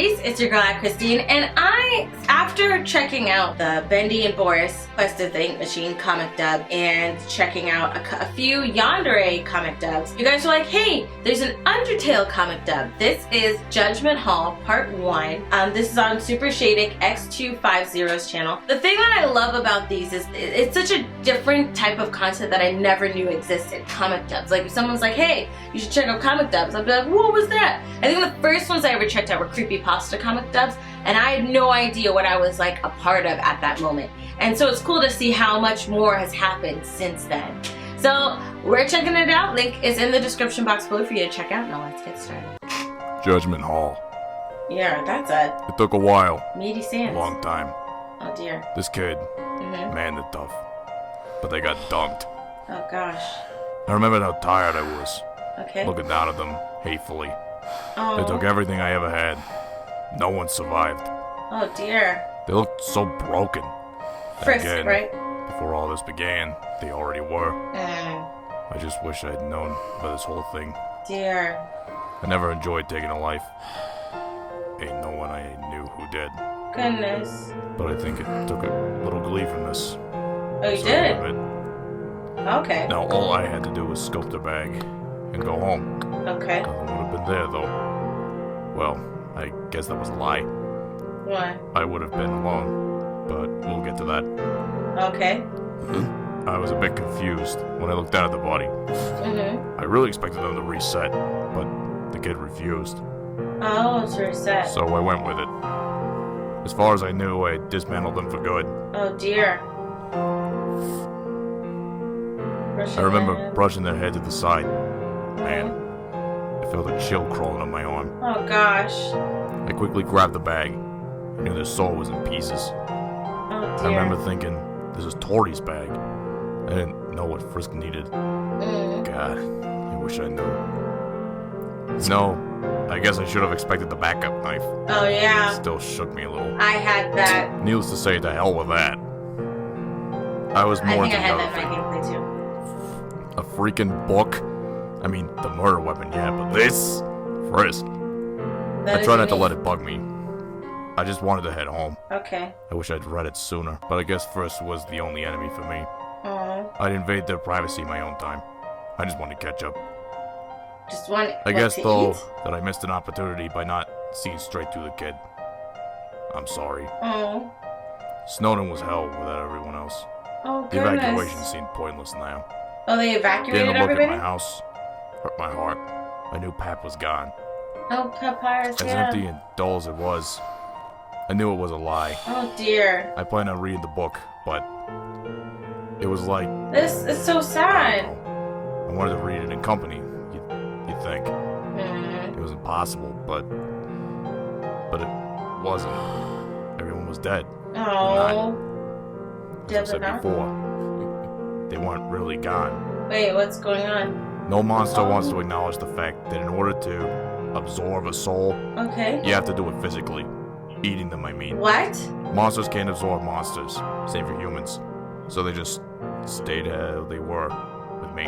Peace, it's your girl AyChristene, and after checking out the Bendy and Boris Quest of the Ink Machine comic dub and checking out a few Yandere comic dubs, you guys are like, hey, there's an Undertale comic dub. This is Judgment Hall Part 1. This is on Super Shadic X250's channel. The thing that I love about these is it's such a different type of content that I never knew existed, comic dubs. Like if someone's like, hey, you should check out comic dubs, I'd be like, what was that? I think the first ones I ever checked out were creepypasta comic dubs, and I had no idea what I was like a part of at that moment. And so it's cool to see how much more has happened since then. So we're checking it out. Link is in the description box below for you to check out. Now let's get started. Judgment Hall. Yeah, that's It took a while. meaty sands. A long time. Oh dear. This kid, man, the tough. But they got dumped. Oh gosh. I remembered how tired I was. Okay. Looking down at them, hatefully. Oh. They took everything I ever had. No one survived. Oh dear. They looked so broken. Frisk, Again, right? Before all this began, they already were. I just wish I had known about this whole thing. Dear. I never enjoyed taking a life. Ain't no one I knew who did. Goodness. But I think it took a little glee from this. Oh, you So did? of it. Okay. Now all I had to do was scope the bag and go home. Okay. Nothing would have been there though. Well, I guess that was a lie. Why? I would have been alone, but we'll get to that. Okay. I was a bit confused when I looked down at the body. I really expected them to reset, but the kid refused. Oh, it's reset. So I went with it. As far as I knew, I dismantled them for good. Oh dear. I remember brushing their head to the side. Man, I felt a chill crawling up my arm. Oh gosh. I quickly grabbed the bag. I knew their soul was in pieces. Oh dear. I remember thinking, this is Tori's bag. I didn't know what Frisk needed. God, I wish I knew. No, I guess I should have expected the backup knife. Oh yeah. It still shook me a little. I had that. Needless to say, to hell with that. I was I more think I into had the that other in my thing. gameplay too. A freaking book? I mean, the murder weapon, yeah, but this? Frisk. I try not to let it bug me. I just wanted to head home. Okay. I wish I'd read it sooner, but I guess Frisk was the only enemy for me. Oh. I'd invade their privacy in my own time. I just wanted to catch up. Just one. I guess, though, that I missed an opportunity by not seeing straight through the kid. I'm sorry. Oh. Snowden was hell without everyone else. Oh The goodness. evacuation seemed pointless now. Oh, they evacuated Getting a look everybody? at my house hurt my heart. I knew Pap was gone. Oh, Papyrus, As yeah. empty and dull as it was, I knew it was a lie. Oh dear. I planned on reading the book, but it was like, This is so sad. I wanted to read it in company, you'd think. It was impossible, but it wasn't. Everyone was dead. Oh. As I said before, they weren't really gone. Wait, what's going on? No monster wants to acknowledge the fact that in order to absorb a soul, Okay. you have to do it physically. Eating them, I mean. What? Monsters can't absorb monsters. Same for humans. So they just stayed how they were with me.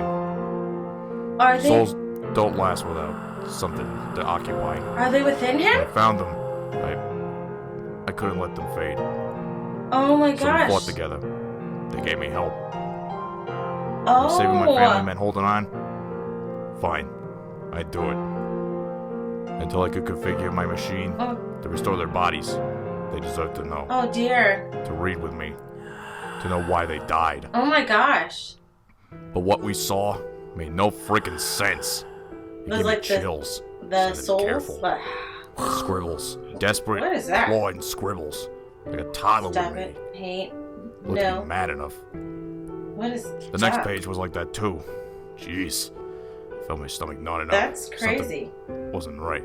Are they? Souls don't last without something to occupy. Are they within When I him? found them, I couldn't let them fade. Oh my So we gosh. fought together. They gave me help. Oh. If saving my family meant holding on, fine. I'd do it. Until I could configure my machine to restore their bodies. They deserve to know. Oh dear. To read with me. To know why they died. Oh my gosh. But what we saw made no freaking sense. It Was gave like me chills. The So souls? careful. What? Scribbles. Desperate, What is that? clawing scribbles. Like a toddler Stop would it. read. Hate. Wasn't No. mad enough. What is The next page was like that too. Jeez. I felt my stomach knotting up. That's crazy. Something wasn't right.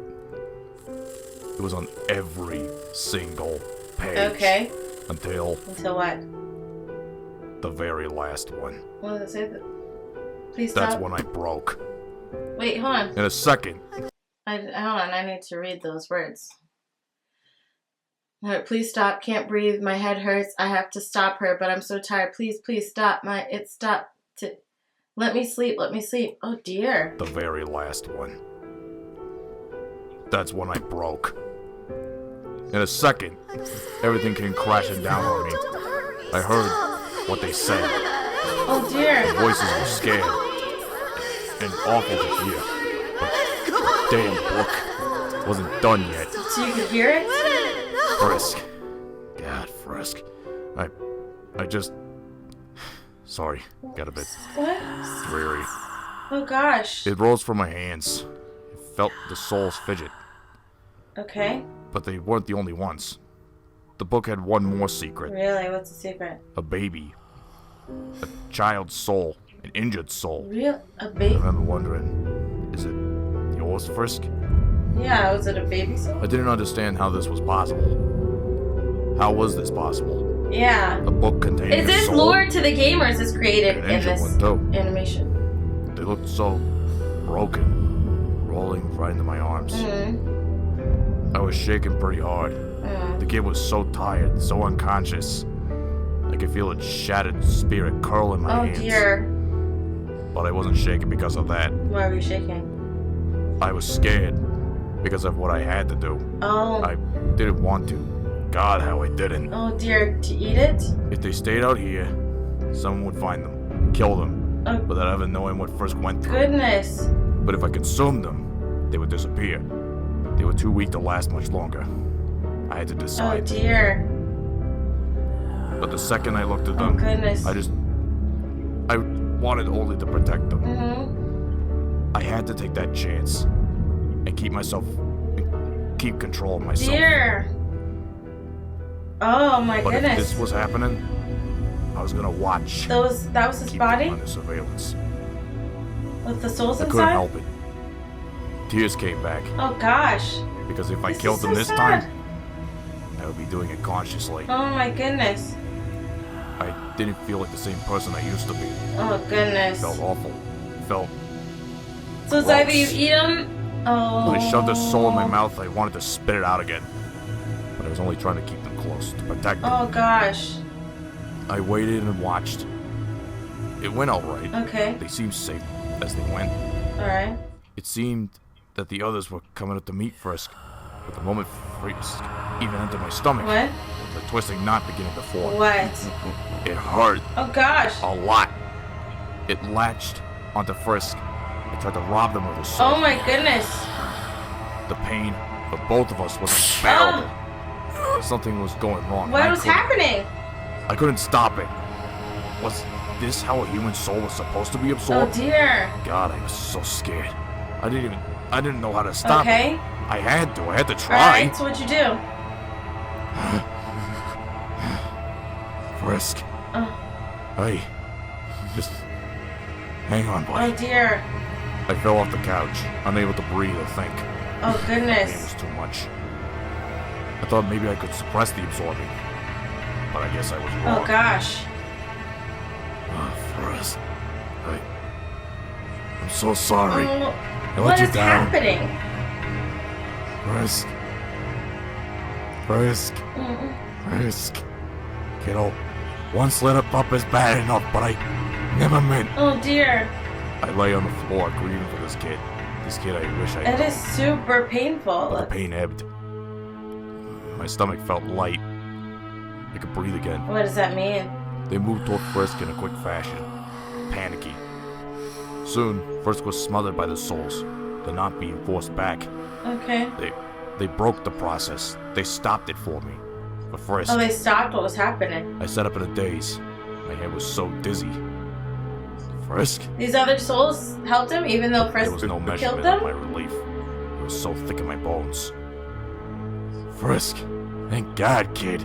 It was on every single page. Okay. Until Until what? the very last one. What does it say? Please stop. That's when I broke. Wait, hold on. In a second. Hold on. I need to read those words. Alright, please stop. Can't breathe. My head hurts. I have to stop her, but I'm so tired. Please, please stop. It stopped. Let me sleep. Let me sleep. Oh dear. The very last one. That's when I broke. In a second, everything came crashing down on me. I heard what they said. Oh dear. The voices were scared and awful to hear. But the damn book wasn't done yet. So you could hear it? Frisk. God, Frisk. I just... Sorry, got a bit What? dreary. Oh gosh. It rose from my hands. It felt the souls fidget. Okay. But they weren't the only ones. The book had one more secret. Really? What's the secret? A baby. A child's soul. An injured soul. Real? A I baby? remember wondering, is it yours, Frisk? Yeah, was it a baby soul? I didn't understand how this was possible. How was this possible? Yeah. A book containing Is a this soul? lore to the game or is this created An in injured this one, too. animation? They looked so broken, rolling right into my arms. I was shaking pretty hard. The kid was so tired, so unconscious. I could feel its shattered spirit curl in my hands. Oh dear. But I wasn't shaking because of that. Why were you shaking? I was scared because of what I had to do. Oh. I didn't want to. God, how I didn't. Oh dear. To eat it? If they stayed out here, someone would find them, kill them, Oh without ever knowing what Frisk went through. goodness. But if I consumed them, they would disappear. They were too weak to last much longer. I had to Oh decide. dear. But the second I looked at Oh them, goodness. I wanted only to protect them. Mm-hmm. I had to take that chance and keep control of myself. Dear. Oh my But if goodness. this was happening, I was gonna watch. That was his Keep body? them under surveillance. With the souls I inside? couldn't help it. Tears came back Oh gosh. because if I This killed is them so this sad. time, I would be doing it consciously. Oh my goodness. I didn't feel like the same person I used to be. Oh It goodness. felt awful. It felt. So it's either you gross. eat them. Oh. When I shoved their soul in my mouth, I wanted to spit it out again. But I was only trying to keep them close, to protect them. Oh gosh. I waited and watched. It went alright. Okay. They seemed safe as they went. All right. It seemed that the others were coming up to meet Frisk. But the moment Frisk even entered my stomach, What? the twisting knot beginning to form. What? It hurt Oh gosh. a lot. It latched onto Frisk and tried to rob them of his soul. Oh my goodness. The pain for both of us was unbearable. Something was going wrong. What I was couldn't- happening? I couldn't stop it. Was this how a human soul was supposed to be Oh absorbed? dear. God, I was so scared. I didn't know how to stop Okay. it. I had to All try. right. So what'd you do? Frisk. Oh. Hey. Just hang on, Oh buddy. dear. I fell off the couch, unable to breathe or think. Oh The pain goodness. was too much. I thought maybe I could suppress the absorbing. But I guess I was wrong. Oh gosh. Oh, Frisk. I'm so sorry. Oh, I what let you is down. happening? Frisk. Frisk. Mm. Frisk. Kiddo, one slip up is bad enough, but I never meant. Oh dear. I lay on the floor grieving for this kid. This kid I wish I It knew. is super painful. But the pain ebbed. My stomach felt light. I could breathe again. What does that mean? They moved toward Frisk in a quick fashion. Panicky. Soon, Frisk was smothered by the souls, the knot being forced back. Okay. They broke the process. They stopped it for me. For Frisk, Oh, they stopped. What was happening? I sat up in a daze. My head was so dizzy. Frisk? These other souls helped him, even though There Frisk was no killed measurement them. of my relief. It was so thick in my bones. Frisk, thank God, kid.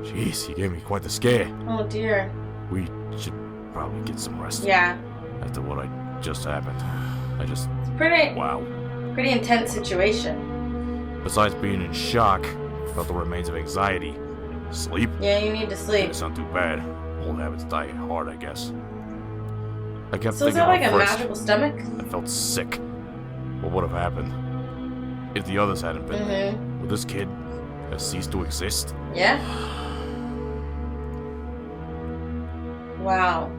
Jeez, you gave me quite the scare. Oh dear. We should probably get some rest. Yeah. After what just happened. It's pretty Wow. intense situation. Besides being in shock, I felt the remains of anxiety. Sleep? Yeah, you need to sleep. Didn't sound too bad. Old habits die hard, I guess. I kept So is thinking that like a about Frisk. magical stomach? I felt sick. What would have happened if the others hadn't been there? Mm-hmm. Would this kid have ceased to exist? Yeah. Wow.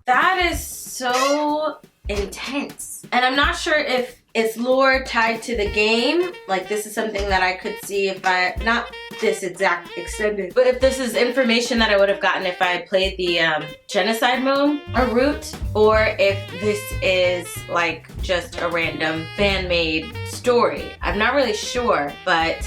That is so intense. And I'm not sure if it's lore tied to the game. Like this is something that I could see if I, not this exact extended, but if this is information that I would have gotten if I had played the genocide mode or route, or if this is like just a random fan-made story. I'm not really sure, but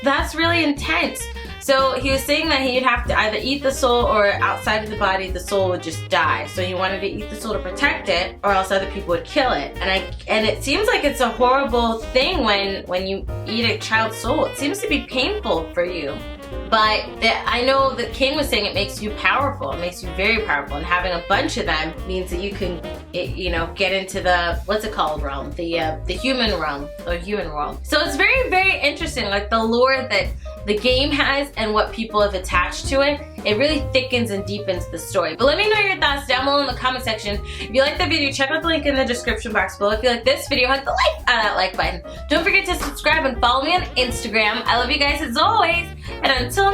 that's really intense. So he was saying that he'd have to either eat the soul, or outside of the body the soul would just die. So he wanted to eat the soul to protect it, or else other people would kill it. And it seems like it's a horrible thing when you eat a child's soul. It seems to be painful for you. But I know the king was saying it makes you powerful. It makes you very powerful, and having a bunch of them means that you can, you know, get into the, what's it called, realm, the human realm, or human world. So it's very, very interesting, like the lore that the game has and what people have attached to it. It really thickens and deepens the story. But let me know your thoughts down below in the comment section. If you like the video, check out the link in the description box below. If you like this video, hit the that like button. Don't forget to subscribe and follow me on Instagram. I love you guys as always. And until